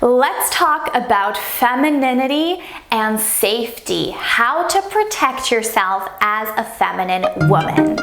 Let's talk about femininity and safety, how to protect yourself as a feminine woman.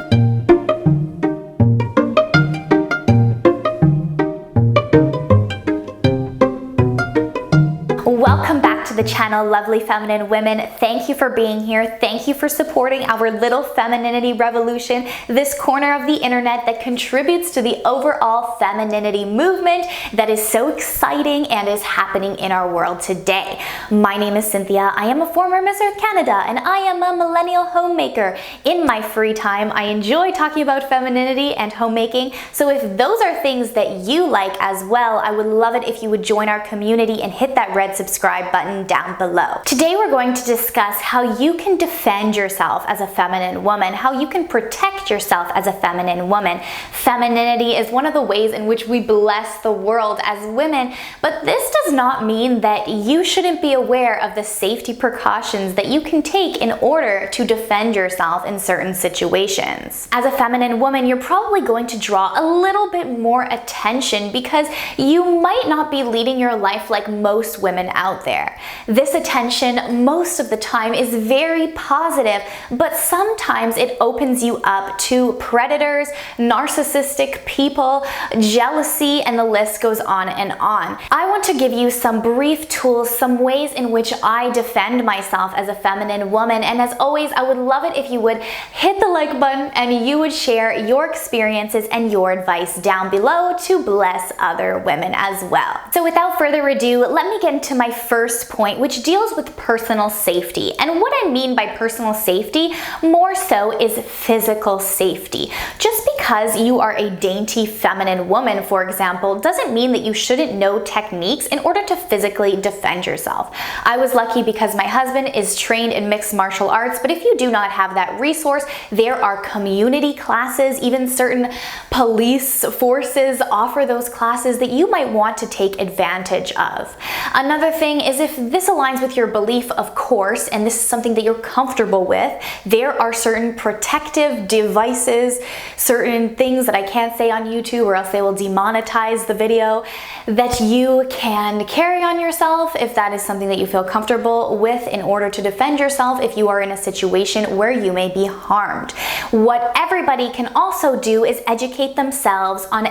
Welcome back to the channel, lovely feminine women. Thank you for being here. Thank you for supporting our little femininity revolution, this corner of the internet that contributes to the overall femininity movement that is so exciting and is happening in our world today. My name is Cynthia. I am a former Miss Earth Canada and I am a millennial homemaker. In my free time, I enjoy talking about femininity and homemaking. So if those are things that you like as well, I would love it if you would join our community and hit that red subscribe button down below. Today we're going to discuss how you can defend yourself as a feminine woman, how you can protect yourself as a feminine woman. Femininity is one of the ways in which we bless the world as women, but this does not mean that you shouldn't be aware of the safety precautions that you can take in order to defend yourself in certain situations. As a feminine woman, you're probably going to draw a little bit more attention because you might not be leading your life like most women out there. This attention most of the time is very positive, but sometimes it opens you up to predators, narcissistic people, jealousy, and the list goes on and on. I want to give you some brief tools, some ways in which I defend myself as a feminine woman, and as always, I would love it if you would hit the like button and you would share your experiences and your advice down below to bless other women as well. So without further ado, let me get into my first point, which deals with personal safety. And what I mean by personal safety more so is physical safety. Just because you are a dainty feminine woman, for example, doesn't mean that you shouldn't know techniques in order to physically defend yourself. I was lucky because my husband is trained in mixed martial arts, but if you do not have that resource, there are community classes, even certain police forces offer those classes that you might want to take advantage of. Another thing is, if this aligns with your belief, of course, and this is something that you're comfortable with, there are certain protective devices, certain things that I can't say on YouTube or else they will demonetize the video, that you can carry on yourself if that is something that you feel comfortable with in order to defend yourself if you are in a situation where you may be harmed. What everybody can also do is educate themselves on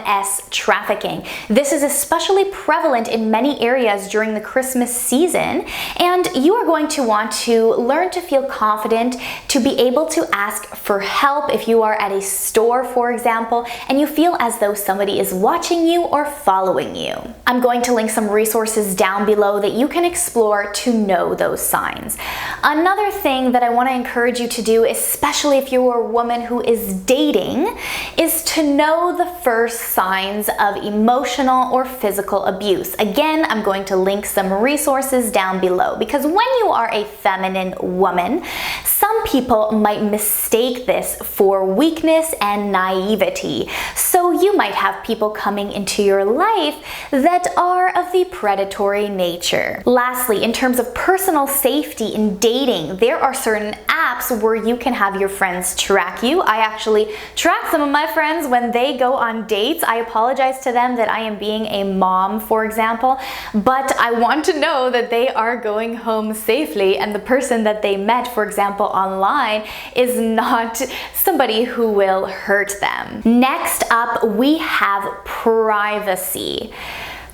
trafficking. This is especially prevalent in many areas during the Christmas season, and you are going to want to learn to feel confident to be able to ask for help if you are at a store, for example, and you feel as though somebody is watching you or following you. I'm going to link some resources down below that you can explore to know those signs. Another thing that I want to encourage you to do, especially if you're a woman who is dating, is to know the first signs of emotional or physical abuse. Again, I'm going to link some resources down below because when you are a feminine woman, some people might mistake this for weakness and naivety. So you might have people coming into your life that are of the predatory nature. Lastly, in terms of personal safety in dating, there are certain apps where you can have your friends track you. I actually track some of my friends when they go on dates. I apologize to them that I am being a mom, for example, but I want to know that they are going home safely and the person that they met, for example, online is not somebody who will hurt them. Next up, we have privacy.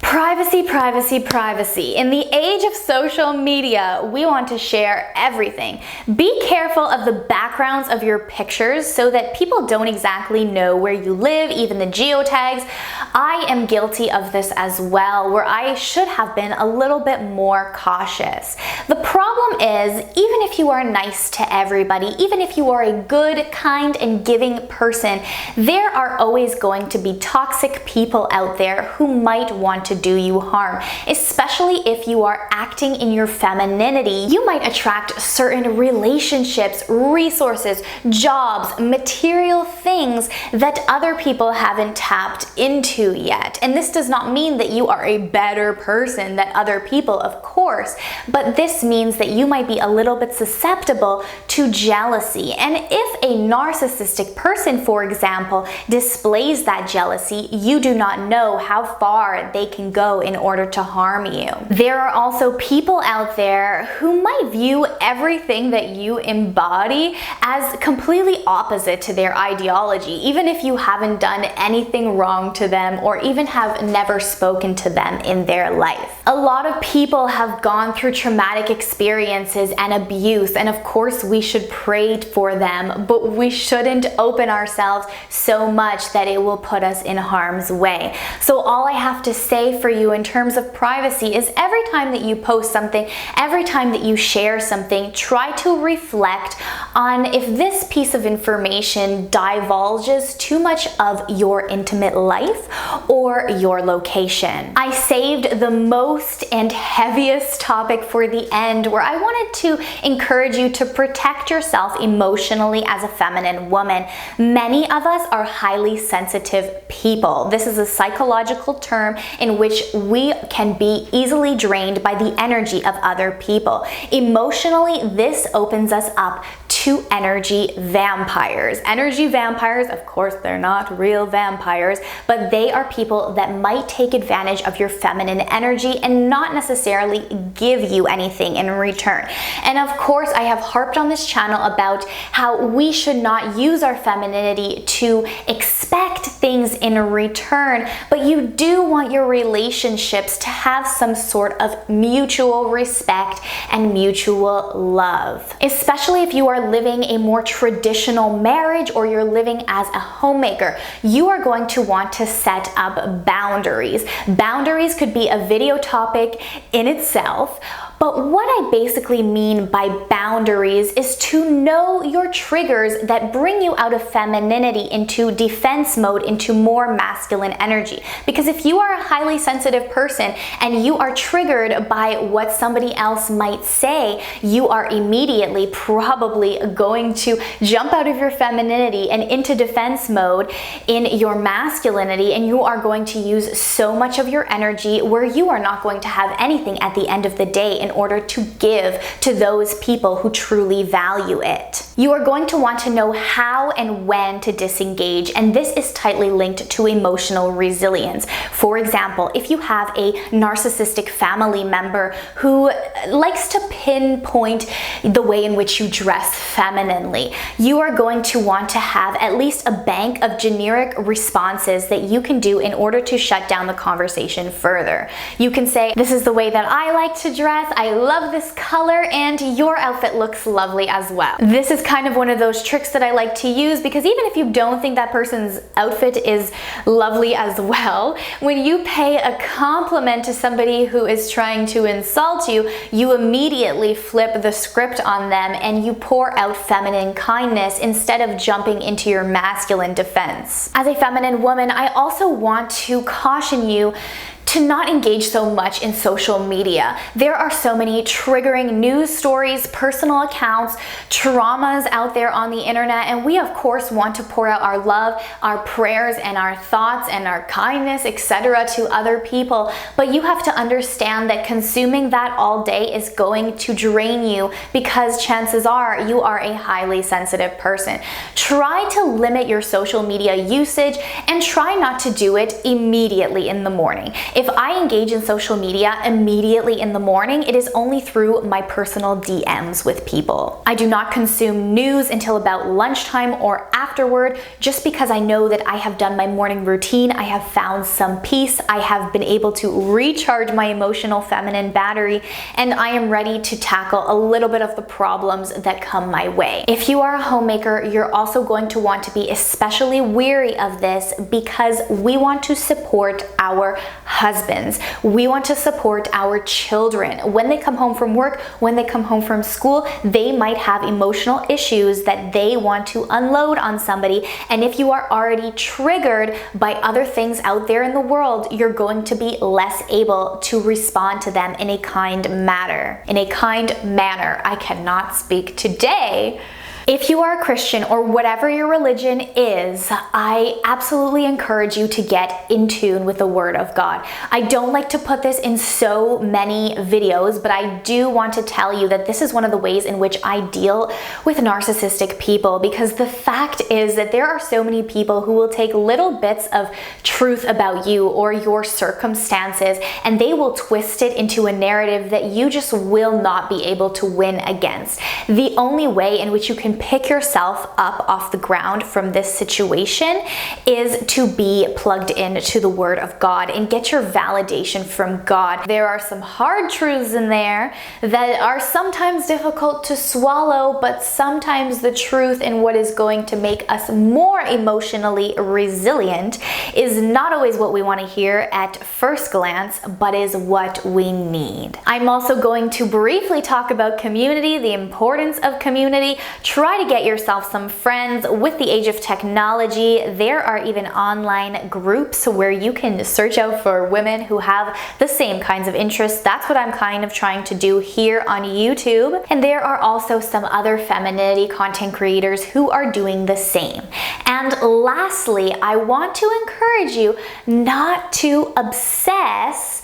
Privacy, privacy, privacy. In the age of social media, we want to share everything. Be careful of the backgrounds of your pictures so that people don't exactly know where you live, even the geotags. I am guilty of this as well, where I should have been a little bit more cautious. The problem is, even if you are nice to everybody, even if you are a good, kind, and giving person, there are always going to be toxic people out there who might want to do you harm, especially if you are acting in your femininity. You might attract certain relationships, resources, jobs, material things that other people haven't tapped into yet. And this does not mean that you are a better person than other people, of course, but this means that you might be a little bit susceptible to jealousy. And if a narcissistic person, for example, displays that jealousy, you do not know how far they can can go in order to harm you. There are also people out there who might view everything that you embody as completely opposite to their ideology, even if you haven't done anything wrong to them or even have never spoken to them in their life. A lot of people have gone through traumatic experiences and abuse, and of course we should pray for them, but we shouldn't open ourselves so much that it will put us in harm's way. So all I have to say for you in terms of privacy is every time that you post something, every time that you share something, try to reflect on if this piece of information divulges too much of your intimate life or your location. I saved the most and heaviest topic for the end, where I wanted to encourage you to protect yourself emotionally as a feminine woman. Many of us are highly sensitive people. This is a psychological term in which we can be easily drained by the energy of other people. Emotionally, this opens us up to energy vampires. Energy vampires, of course, they're not real vampires, but they are people that might take advantage of your feminine energy and not necessarily give you anything in return. And of course, I have harped on this channel about how we should not use our femininity to expect things in return, but you do want your relationships to have some sort of mutual respect and mutual love, especially if you are living a more traditional marriage or you're living as a homemaker. You are going to want to set up boundaries. Boundaries could be a video topic in itself, but what I basically mean by boundaries is to know your triggers that bring you out of femininity into defense mode, into more masculine energy. Because if you are a highly sensitive person and you are triggered by what somebody else might say, you are immediately probably going to jump out of your femininity and into defense mode in your masculinity, and you are going to use so much of your energy where you are not going to have anything at the end of the day in order to give to those people who truly value it. You are going to want to know how and when to disengage, and this is tightly linked to emotional resilience. For example, if you have a narcissistic family member who likes to pinpoint the way in which you dress femininely, you are going to want to have at least a bank of generic responses that you can do in order to shut down the conversation further. You can say, "This is the way that I like to dress, I love this color, and your outfit looks lovely as well." This is kind of one of those tricks that I like to use, because even if you don't think that person's outfit is lovely as well, when you pay a compliment to somebody who is trying to insult you, you immediately flip the script on them and you pour out feminine kindness instead of jumping into your masculine defense. As a feminine woman, I also want to caution you to not engage so much in social media. There are so many triggering news stories, personal accounts, traumas out there on the internet, and we of course want to pour out our love, our prayers, and our thoughts and our kindness, etc. to other people. But you have to understand that consuming that all day is going to drain you, because chances are you are a highly sensitive person. Try to limit your social media usage and try not to do it immediately in the morning. If I engage in social media immediately in the morning, it is only through my personal DMs with people. I do not consume news until about lunchtime or afterward, just because I know that I have done my morning routine, I have found some peace, I have been able to recharge my emotional feminine battery, and I am ready to tackle a little bit of the problems that come my way. If you are a homemaker, you're also going to want to be especially wary of this, because we want to support our husbands. We want to support our children. When they come home from work, when they come home from school, they might have emotional issues that they want to unload on somebody. And if you are already triggered by other things out there in the world, you're going to be less able to respond to them in a kind manner. I cannot speak today. If you are a Christian or whatever your religion is, I absolutely encourage you to get in tune with the Word of God. I don't like to put this in so many videos, but I do want to tell you that this is one of the ways in which I deal with narcissistic people, because the fact is that there are so many people who will take little bits of truth about you or your circumstances and they will twist it into a narrative that you just will not be able to win against. The only way in which you can pick yourself up off the ground from this situation is to be plugged into the Word of God and get your validation from God. There are some hard truths in there that are sometimes difficult to swallow, but sometimes the truth and what is going to make us more emotionally resilient is not always what we want to hear at first glance, but is what we need. I'm also going to briefly talk about community, the importance of community. Try to get yourself some friends. With the age of technology, there are even online groups where you can search out for women who have the same kinds of interests. That's what I'm kind of trying to do here on YouTube. And there are also some other femininity content creators who are doing the same. And lastly, I want to encourage you not to obsess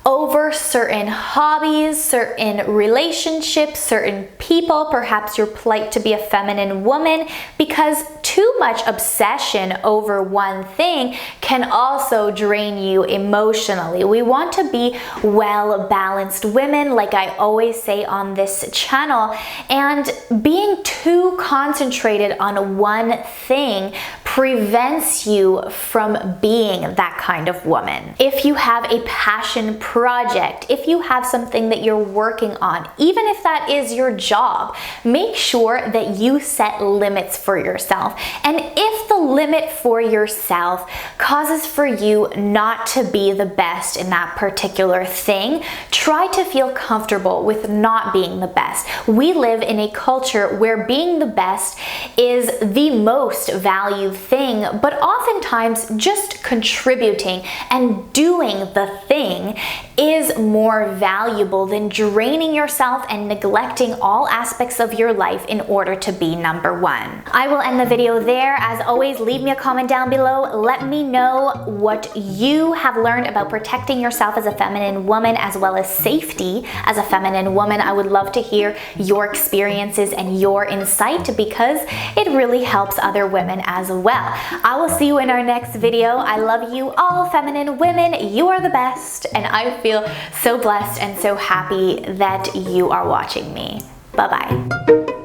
over certain hobbies, certain relationships, certain people, perhaps your plight to be a feminine woman, because too much obsession over one thing can also drain you emotionally. We want to be well-balanced women, like I always say on this channel, and being too concentrated on one thing prevents you from being that kind of woman. If you have a passion project, if you have something that you're working on, even if that is your job, make sure that you set limits for yourself. And if the limit for yourself causes for you not to be the best in that particular thing, try to feel comfortable with not being the best. We live in a culture where being the best is the most valued thing, but oftentimes just contributing and doing the thing is more valuable than draining yourself and neglecting all aspects of your life in order to be number one. I will end the video there. As always, leave me a comment down below. Let me know what you have learned about protecting yourself as a feminine woman, as well as safety as a feminine woman. I would love to hear your experiences and your insight, because it really helps other women as well. I will see you in our next video. I love you all, feminine women. You are the best, and I feel so blessed and so happy that you are watching me. Bye-bye.